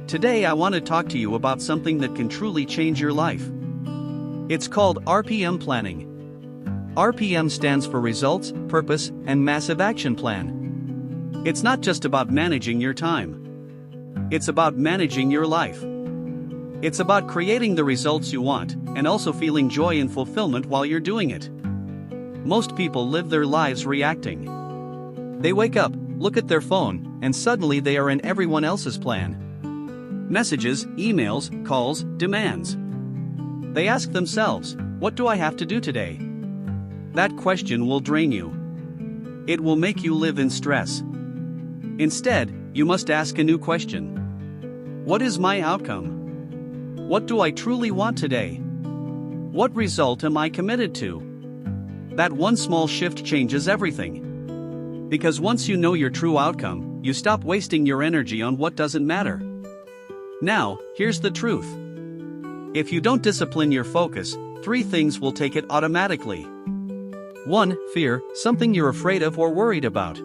Today I want to talk to you about something that can truly change your life. It's called RPM planning. RPM stands for Results, Purpose, and Massive Action Plan. It's not just about managing your time. It's about managing your life. It's about creating the results you want, and also feeling joy and fulfillment while you're doing it. Most people live their lives reacting. They wake up, look at their phone, and suddenly they are in everyone else's plan. Messages, emails, calls, demands. They ask themselves, what do I have to do today? That question will drain you. It will make you live in stress. Instead, you must ask a new question. What is my outcome? What do I truly want today? What result am I committed to? That one small shift changes everything. Because once you know your true outcome, you stop wasting your energy on what doesn't matter. Now, here's the truth. If you don't discipline your focus, 3 things will take it automatically. 1. Fear, something you're afraid of or worried about.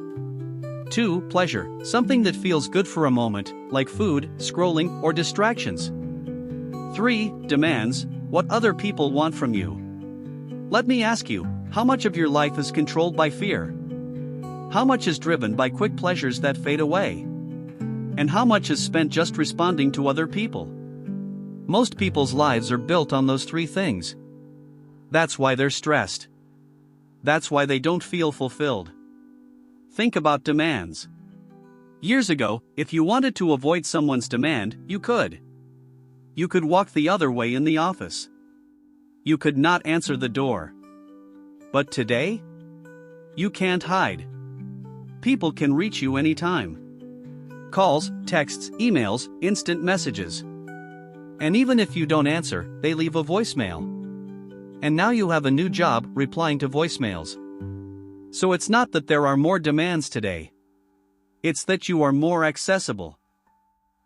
2. Pleasure, something that feels good for a moment, like food, scrolling, or distractions. 3. Demands, what other people want from you. Let me ask you, how much of your life is controlled by fear? How much is driven by quick pleasures that fade away? And how much is spent just responding to other people? Most people's lives are built on those 3 things. That's why they're stressed. That's why they don't feel fulfilled. Think about demands. Years ago, if you wanted to avoid someone's demand, you could. You could walk the other way in the office. You could not answer the door. But today? You can't hide. People can reach you anytime. Calls, texts, emails, instant messages. And even if you don't answer, they leave a voicemail. And now you have a new job, replying to voicemails. So it's not that there are more demands today. It's that you are more accessible.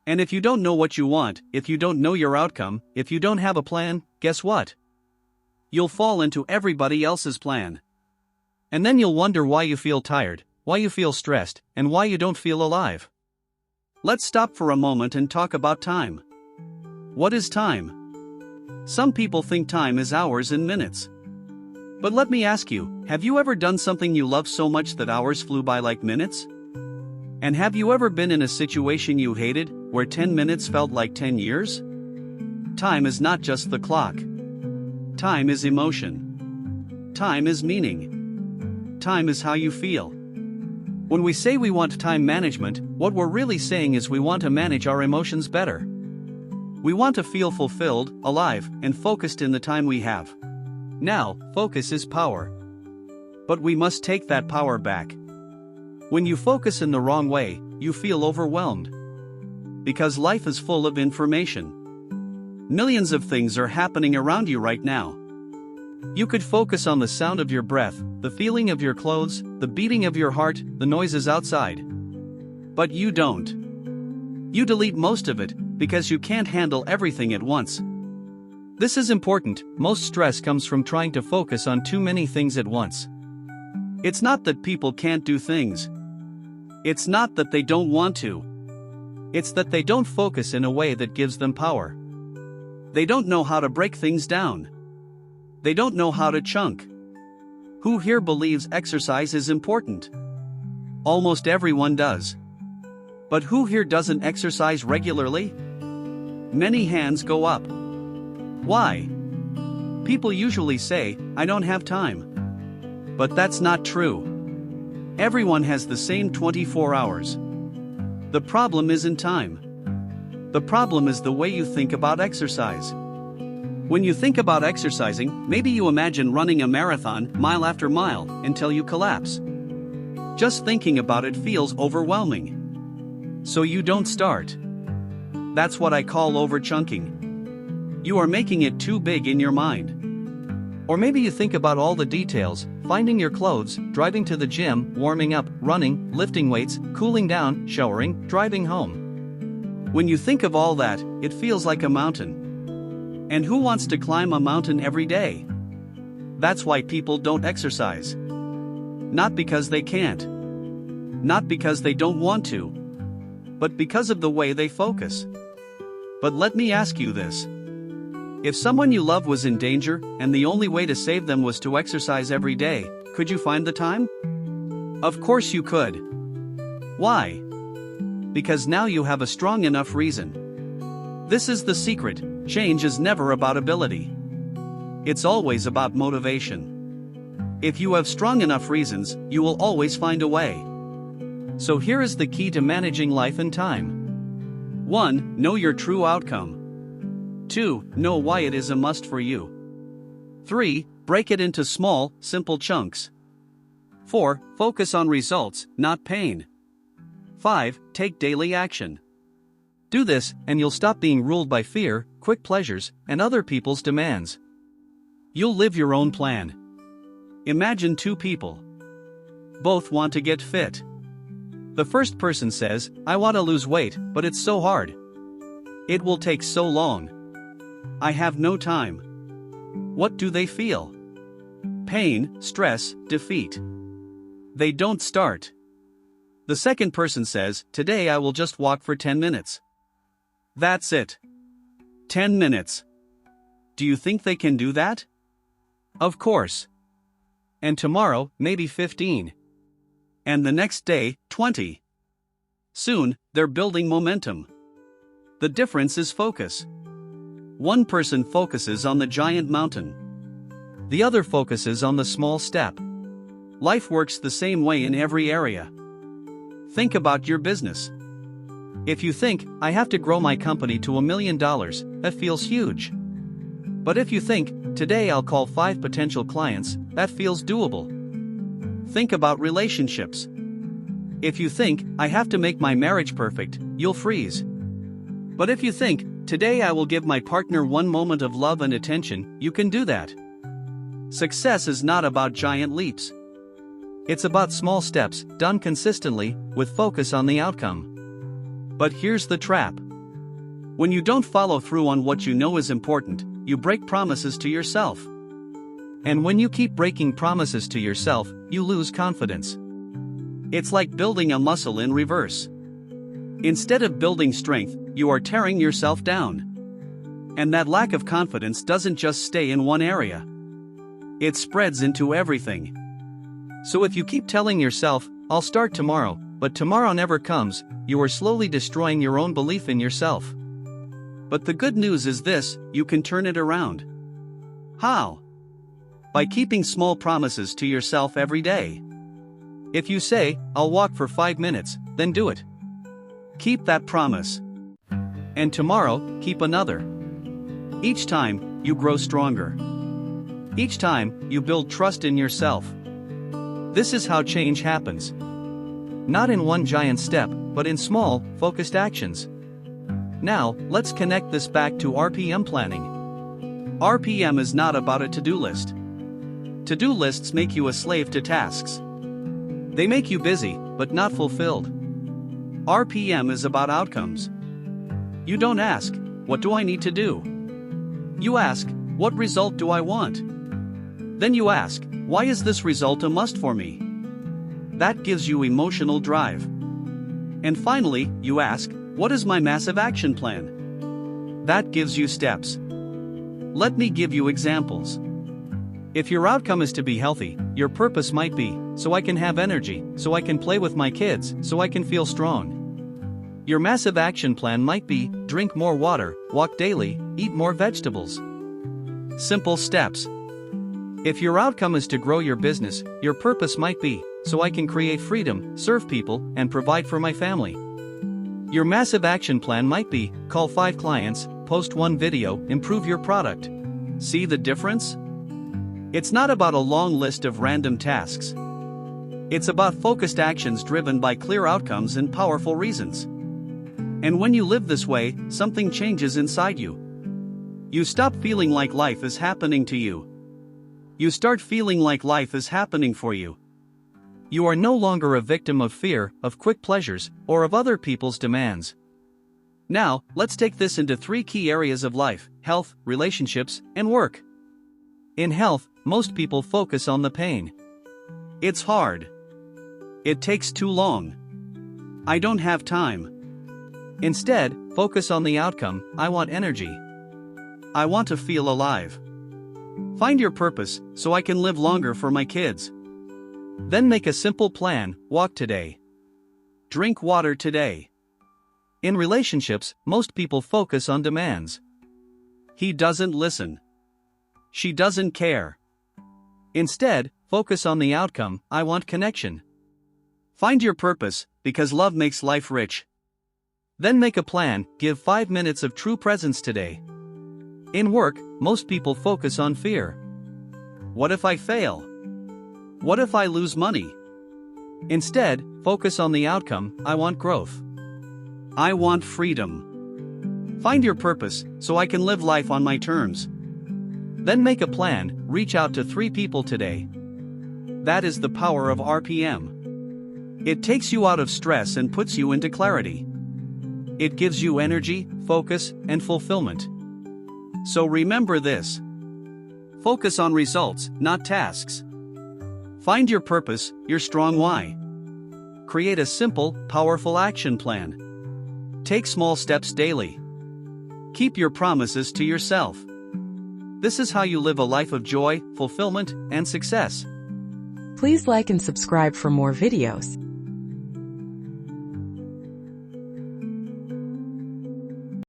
And if you don't know what you want, if you don't know your outcome, if you don't have a plan, guess what? You'll fall into everybody else's plan. And then you'll wonder why you feel tired, why you feel stressed, and why you don't feel alive. Let's stop for a moment and talk about time. What is time? Some people think time is hours and minutes. But let me ask you, have you ever done something you love so much that hours flew by like minutes? And have you ever been in a situation you hated, where 10 minutes felt like 10 years? Time is not just the clock. Time is emotion. Time is meaning. Time is how you feel. When we say we want time management, what we're really saying is we want to manage our emotions better. We want to feel fulfilled, alive, and focused in the time we have. Now, focus is power. But we must take that power back. When you focus in the wrong way, you feel overwhelmed. Because life is full of information. Millions of things are happening around you right now. You could focus on the sound of your breath, the feeling of your clothes, the beating of your heart, the noises outside. But you don't. You delete most of it, because you can't handle everything at once. This is important. Most stress comes from trying to focus on too many things at once. It's not that people can't do things. It's not that they don't want to. It's that they don't focus in a way that gives them power. They don't know how to break things down. They don't know how to chunk. Who here believes exercise is important? Almost everyone does. But who here doesn't exercise regularly? Many hands go up. Why? People usually say, I don't have time. But that's not true. Everyone has the same 24 hours. The problem isn't time. The problem is the way you think about exercise. When you think about exercising, maybe you imagine running a marathon, mile after mile, until you collapse. Just thinking about it feels overwhelming. So you don't start. That's what I call overchunking. You are making it too big in your mind. Or maybe you think about all the details, finding your clothes, driving to the gym, warming up, running, lifting weights, cooling down, showering, driving home. When you think of all that, it feels like a mountain. And who wants to climb a mountain every day? That's why people don't exercise. Not because they can't. Not because they don't want to. But because of the way they focus. But let me ask you this. If someone you love was in danger, and the only way to save them was to exercise every day, could you find the time? Of course you could. Why? Because now you have a strong enough reason. This is the secret: change is never about ability. It's always about motivation. If you have strong enough reasons, you will always find a way. So here is the key to managing life and time. 1. Know your true outcome. 2. Know why it is a must for you. 3. Break it into small, simple chunks. 4. Focus on results, not pain. 5. Take daily action. Do this, and you'll stop being ruled by fear, quick pleasures, and other people's demands. You'll live your own plan. Imagine two people. Both want to get fit. The first person says, "I want to lose weight, but it's so hard. It will take so long. I have no time." What do they feel? Pain, stress, defeat. They don't start. The second person says, "Today I will just walk for 10 minutes. That's it. 10 minutes. Do you think they can do that? Of course. And tomorrow, maybe 15. And the next day, 20. Soon, they're building momentum. The difference is focus. One person focuses on the giant mountain. The other focuses on the small step. Life works the same way in every area. Think about your business. If you think, "I have to grow my company to $1 million, that feels huge." But if you think, "Today I'll call 5 potential clients," that feels doable. Think about relationships. If you think, "I have to make my marriage perfect," you'll freeze. But if you think, "Today I will give my partner 1 moment of love and attention," you can do that. Success is not about giant leaps. It's about small steps, done consistently, with focus on the outcome. But here's the trap. When you don't follow through on what you know is important, you break promises to yourself. And when you keep breaking promises to yourself, you lose confidence. It's like building a muscle in reverse. Instead of building strength, you are tearing yourself down. And that lack of confidence doesn't just stay in one area. It spreads into everything. So if you keep telling yourself, "I'll start tomorrow," but tomorrow never comes, you are slowly destroying your own belief in yourself. But the good news is this: you can turn it around. How? By keeping small promises to yourself every day. If you say, "I'll walk for 5 minutes," then do it. Keep that promise. And tomorrow, keep another. Each time, you grow stronger. Each time, you build trust in yourself. This is how change happens. Not in one giant step, but in small, focused actions. Now, let's connect this back to RPM planning. RPM is not about a to-do list. To-do lists make you a slave to tasks. They make you busy, but not fulfilled. RPM is about outcomes. You don't ask, "What do I need to do?" You ask, "What result do I want?" Then you ask, "Why is this result a must for me?" That gives you emotional drive. And finally, you ask, "What is my massive action plan?" That gives you steps. Let me give you examples. If your outcome is to be healthy, your purpose might be, "So I can have energy, so I can play with my kids, so I can feel strong." Your massive action plan might be, "Drink more water, walk daily, eat more vegetables." Simple steps. If your outcome is to grow your business, your purpose might be, "So I can create freedom, serve people, and provide for my family." Your massive action plan might be, "Call 5 clients, post 1 video, improve your product." See the difference? It's not about a long list of random tasks. It's about focused actions driven by clear outcomes and powerful reasons. And when you live this way, something changes inside you. You stop feeling like life is happening to you. You start feeling like life is happening for you. You are no longer a victim of fear, of quick pleasures, or of other people's demands. Now, let's take this into 3 key areas of life: health, relationships, and work. In health, most people focus on the pain. It's hard. It takes too long. I don't have time. Instead, focus on the outcome. I want energy. I want to feel alive. Find your purpose, so I can live longer for my kids. Then make a simple plan. Walk today. Drink water today. In relationships, most people focus on demands. He doesn't listen. She doesn't care. Instead, focus on the outcome. I want connection. Find your purpose, because love makes life rich. Then make a plan. Give 5 minutes of true presence today. In work, most people focus on fear. What if I fail? What if I lose money? Instead, focus on the outcome. I want growth. I want freedom. Find your purpose, so I can live life on my terms. Then make a plan. Reach out to 3 people today. That is the power of RPM. It takes you out of stress and puts you into clarity. It gives you energy, focus, and fulfillment. So remember this. Focus on results, not tasks. Find your purpose, your strong why. Create a simple, powerful action plan. Take small steps daily. Keep your promises to yourself. This is how you live a life of joy, fulfillment, and success. Please like and subscribe for more videos.